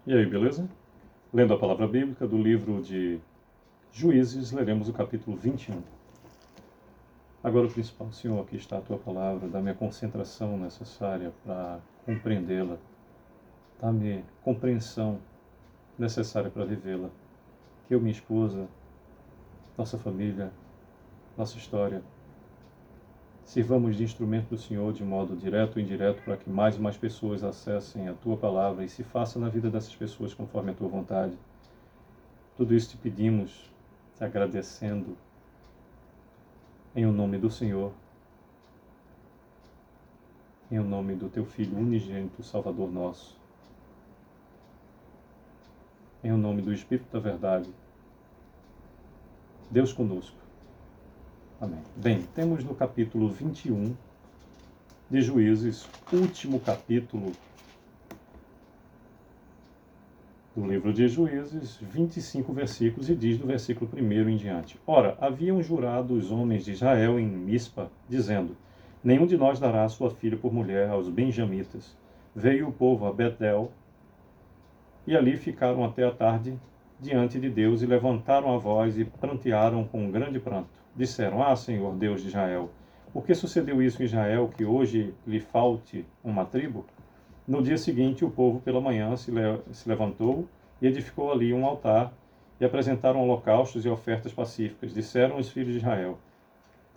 E aí, beleza? Lendo a palavra bíblica do livro de Juízes, leremos o capítulo 21. Agora, o principal, Senhor, aqui está a tua palavra, dá-me a concentração necessária para compreendê-la, dá-me compreensão necessária para vivê-la. Que eu, minha esposa, nossa família, nossa história, sirvamos de instrumento do Senhor de modo direto ou indireto para que mais e mais pessoas acessem a tua palavra e se faça na vida dessas pessoas conforme a tua vontade. Tudo isso te pedimos, te agradecendo, em o nome do Senhor, em o nome do teu Filho unigênito, Salvador nosso, em o nome do Espírito da Verdade, Deus conosco. Amém. Bem, temos no capítulo 21 de Juízes, último capítulo do livro de Juízes, 25 versículos, e diz do versículo 1 em diante: Ora, haviam jurado os homens de Israel em Mispa, dizendo: Nenhum de nós dará sua filha por mulher aos benjamitas. Veio o povo a Betel, e ali ficaram até a tarde diante de Deus, e levantaram a voz e prantearam com um grande pranto. Disseram: Ah, Senhor, Deus de Israel, por que sucedeu isso em Israel, que hoje lhe falte uma tribo? No dia seguinte, o povo pela manhã se levantou e edificou ali um altar, e apresentaram holocaustos e ofertas pacíficas. Disseram os filhos de Israel: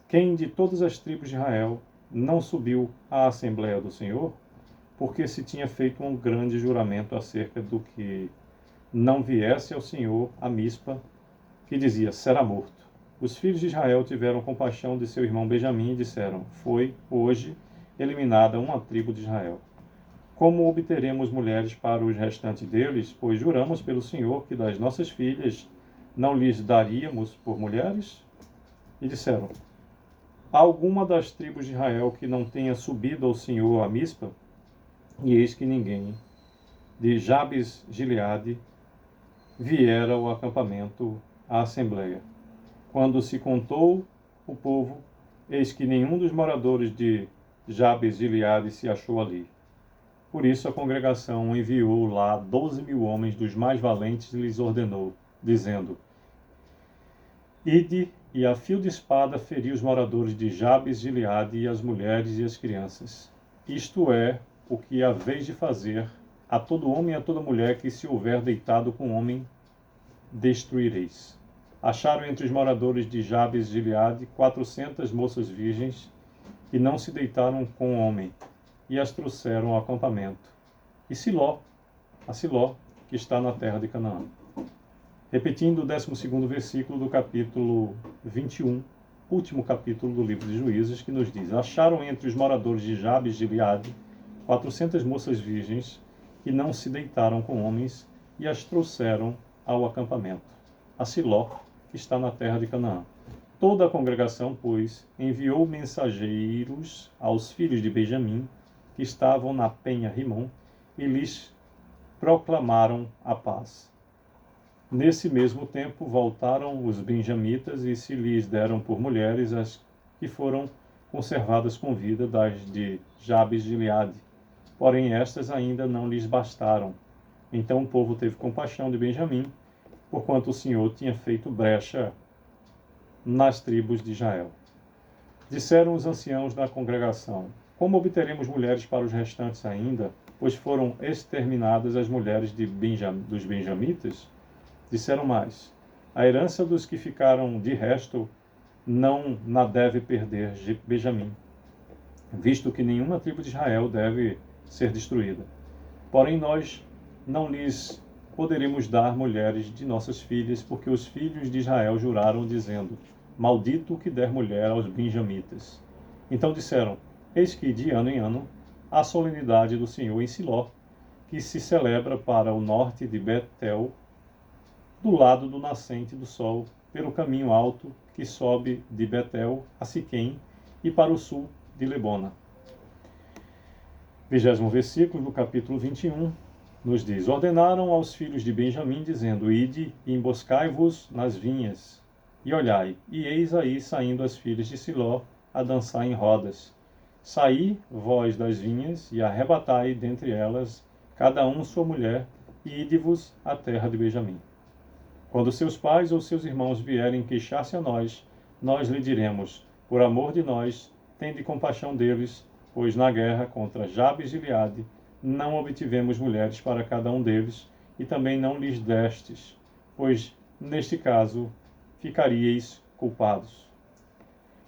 Quem de todas as tribos de Israel não subiu à Assembleia do Senhor? Porque se tinha feito um grande juramento acerca do que não viesse ao Senhor a Mispa, que dizia: será morto. Os filhos de Israel tiveram compaixão de seu irmão Benjamim e disseram: Foi hoje eliminada uma tribo de Israel. Como obteremos mulheres para os restantes deles? Pois juramos pelo Senhor que das nossas filhas não lhes daríamos por mulheres? E disseram: Há alguma das tribos de Israel que não tenha subido ao Senhor a Mispa? E eis que ninguém de Jabes Gileade viera ao acampamento, à assembleia. Quando se contou o povo, eis que nenhum dos moradores de Jabes Gileade se achou ali. Por isso a congregação enviou lá 12.000 homens dos mais valentes e lhes ordenou, dizendo: Ide e a fio de espada feri os moradores de Jabes Gileade e as mulheres e as crianças. Isto é o que haveis de fazer a todo homem e a toda mulher que se houver deitado com homem, destruireis. Acharam entre os moradores de Jabes Gileade 400 moças virgens que não se deitaram com homem, e as trouxeram ao acampamento. E Siló, que está na terra de Canaã. Repetindo o 12º versículo do capítulo 21, último capítulo do livro de Juízes, que nos diz: Acharam entre os moradores de Jabes de Gileade 400 moças virgens que não se deitaram com homens, e as trouxeram ao acampamento, a Siló, que está na terra de Canaã. Toda a congregação, pois, enviou mensageiros aos filhos de Benjamim, que estavam na penha Rimon, e lhes proclamaram a paz. Nesse mesmo tempo voltaram os benjamitas e se lhes deram por mulheres as que foram conservadas com vida das de Jabes de Gileade. Porém estas ainda não lhes bastaram. Então o povo teve compaixão de Benjamim, porquanto o Senhor tinha feito brecha nas tribos de Israel. Disseram os anciãos da congregação: Como obteremos mulheres para os restantes ainda, pois foram exterminadas as mulheres dos benjamitas? Disseram mais: A herança dos que ficaram de resto não na deve perder Benjamim, visto que nenhuma tribo de Israel deve ser destruída. Porém nós não lhes poderemos dar mulheres de nossas filhas, porque os filhos de Israel juraram, dizendo: Maldito o que der mulher aos benjamitas. Então disseram: Eis que de ano em ano a solenidade do Senhor em Siló, que se celebra para o norte de Betel, do lado do nascente do sol, pelo caminho alto que sobe de Betel a Siquém, e para o sul de Lebona. 20º versículo do capítulo 21 nos diz: Ordenaram aos filhos de Benjamim, dizendo: Ide e emboscai-vos nas vinhas, e olhai, e eis aí saindo as filhas de Siló a dançar em rodas. Saí, vós das vinhas, e arrebatai dentre elas cada um sua mulher, e ide-vos à terra de Benjamim. Quando seus pais ou seus irmãos vierem queixar-se a nós, nós lhe diremos, por amor de nós, tende compaixão deles, pois na guerra contra Jabes e Gileade não obtivemos mulheres para cada um deles, e também não lhes destes, pois, neste caso, ficaríeis culpados.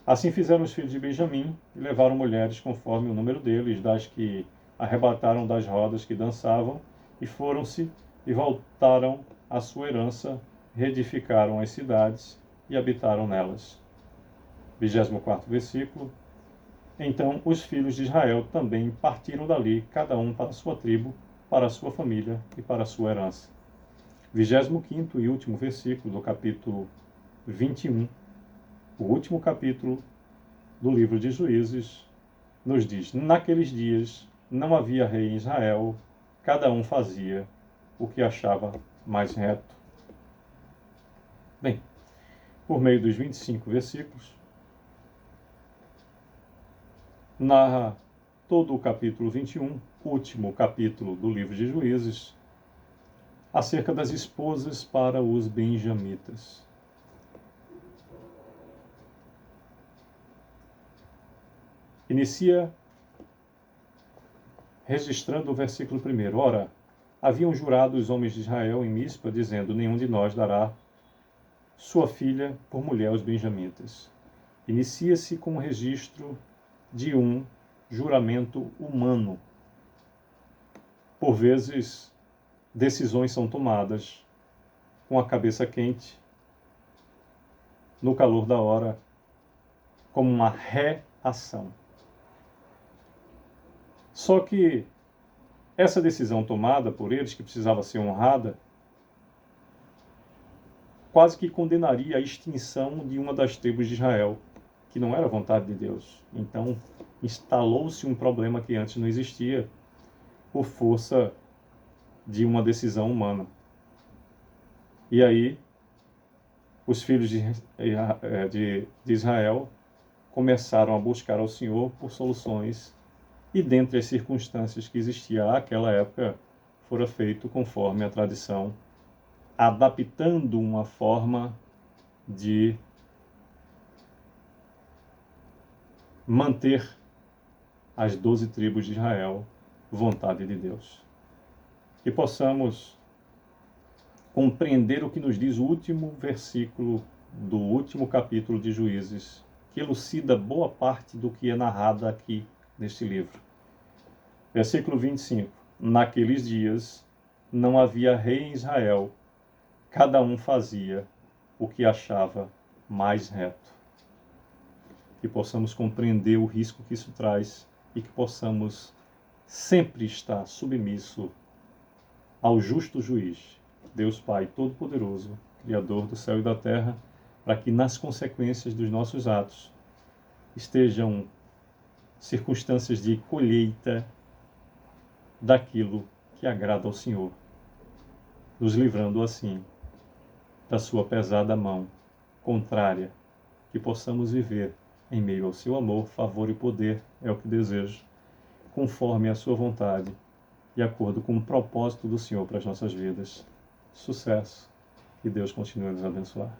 Assim fizeram os filhos de Benjamim, e levaram mulheres conforme o número deles, das que arrebataram das rodas que dançavam, e foram-se e voltaram à sua herança, reedificaram as cidades e habitaram nelas. 24º versículo. Então os filhos de Israel também partiram dali, cada um para a sua tribo, para a sua família e para a sua herança. 25º e último versículo do capítulo 21, o último capítulo do livro de Juízes, nos diz: naqueles dias não havia rei em Israel, cada um fazia o que achava mais reto. Bem, por meio dos 25 versículos, narra todo o capítulo 21, último capítulo do livro de Juízes, acerca das esposas para os benjamitas. Inicia registrando o versículo 1. Ora, haviam jurado os homens de Israel em Mispa, dizendo: nenhum de nós dará sua filha por mulher aos benjamitas. Inicia-se com o registro de um juramento humano. Por vezes, decisões são tomadas com a cabeça quente, no calor da hora, como uma reação. Só que essa decisão tomada por eles, que precisava ser honrada, quase que condenaria a extinção de uma das tribos de Israel, que não era vontade de Deus. Então, instalou-se um problema que antes não existia, por força de uma decisão humana. E aí, os filhos de Israel começaram a buscar ao Senhor por soluções, e dentre as circunstâncias que existiam naquela época, fora feito conforme a tradição, adaptando uma forma de manter as 12 tribos de Israel, vontade de Deus. Que possamos compreender o que nos diz o último versículo do último capítulo de Juízes, que elucida boa parte do que é narrado aqui neste livro. Versículo 25. Naqueles dias não havia rei em Israel, cada um fazia o que achava mais reto. Que possamos compreender o risco que isso traz e que possamos sempre estar submisso ao justo juiz, Deus Pai Todo-Poderoso, Criador do céu e da terra, para que nas consequências dos nossos atos estejam circunstâncias de colheita daquilo que agrada ao Senhor, nos livrando assim da sua pesada mão contrária, que possamos viver em meio ao seu amor, favor e poder, é o que desejo, conforme a sua vontade, de acordo com o propósito do Senhor para as nossas vidas. Sucesso e Deus continue a nos abençoar.